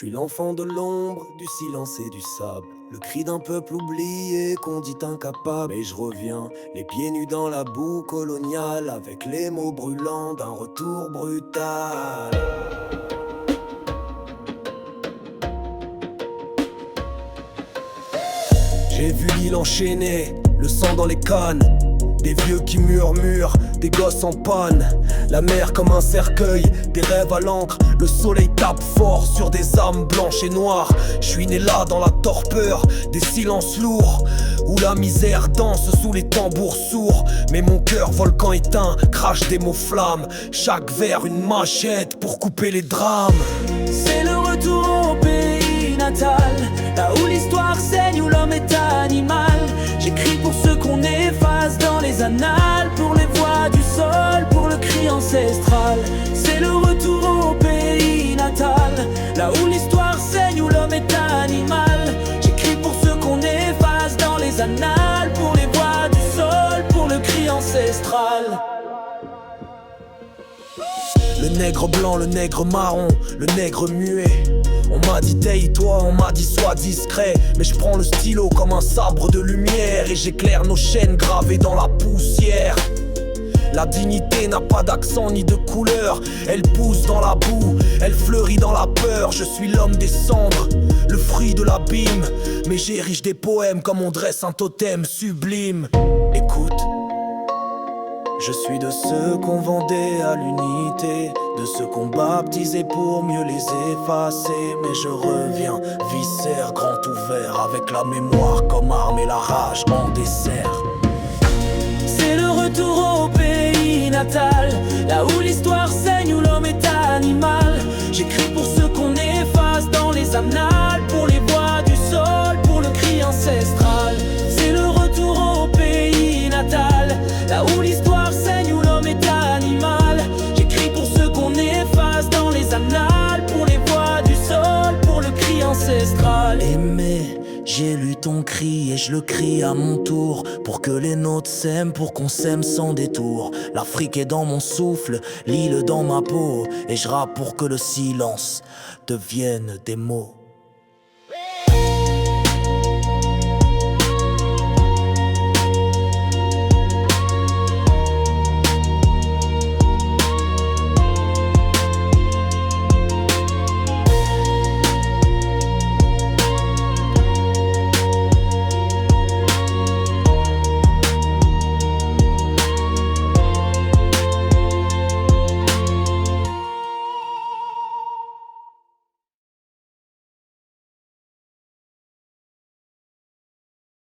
suis l'enfant de l'ombre, du silence et du sable. Le cri d'un peuple oublié qu'on dit incapable. Et je reviens, les pieds nus dans la boue coloniale, avec les mots brûlants d'un retour brutal. J'ai vu l'île enchaînée, le sang dans les cannes. Des vieux qui murmurent, des gosses en panne. La mer comme un cercueil, des rêves à l'encre. Le soleil tape fort sur des âmes blanches et noires. Je suis né là dans la torpeur, des silences lourds, où la misère danse sous les tambours sourds. Mais mon cœur, volcan éteint, crache des mots flammes. Chaque vers une machette pour couper les drames. C'est le retour au pays natal, là où l'histoire saigne, où l'homme est animal. J'écris pour ceux qu'on efface dans les annales, pour les voix du sol, pour le cri ancestral. C'est le retour au pays natal, là où l'histoire saigne, où l'homme est animal. J'écris pour ceux qu'on efface dans les annales, pour les voix du sol, pour le cri ancestral. Le nègre blanc, le nègre marron, le nègre muet. On m'a dit tais-toi, on m'a dit sois discret. Mais je prends le stylo comme un sabre de lumière, et j'éclaire nos chaînes gravées dans la poussière. La dignité n'a pas d'accent ni de couleur. Elle pousse dans la boue, elle fleurit dans la peur. Je suis l'homme des cendres, le fruit de l'abîme. Mais j'érige des poèmes comme on dresse un totem sublime. Écoute, je suis de ceux qu'on vendait à l'unité, de ceux qu'on baptisait pour mieux les effacer. Mais je reviens, viscère grand ouvert, avec la mémoire comme arme et la rage en dessert. C'est le retour au pays natal, là où l'histoire saigne, où l'homme est animal. J'écris pour ceux qu'on efface dans les annales, pour les voix du sol, pour le cri ancestral. C'est le retour au pays natal, là où l'histoire saigne, où l'homme est animal. J'écris pour ceux qu'on efface dans les annales, pour les voix du sol, pour le cri ancestral. Aimé, j'ai lu ton cri et je le crie à mon tour, pour que les nôtres s'aiment, pour qu'on s'aime sans détour. L'Afrique est dans mon souffle, l'île dans ma peau, et je rappe pour que le silence devienne des mots.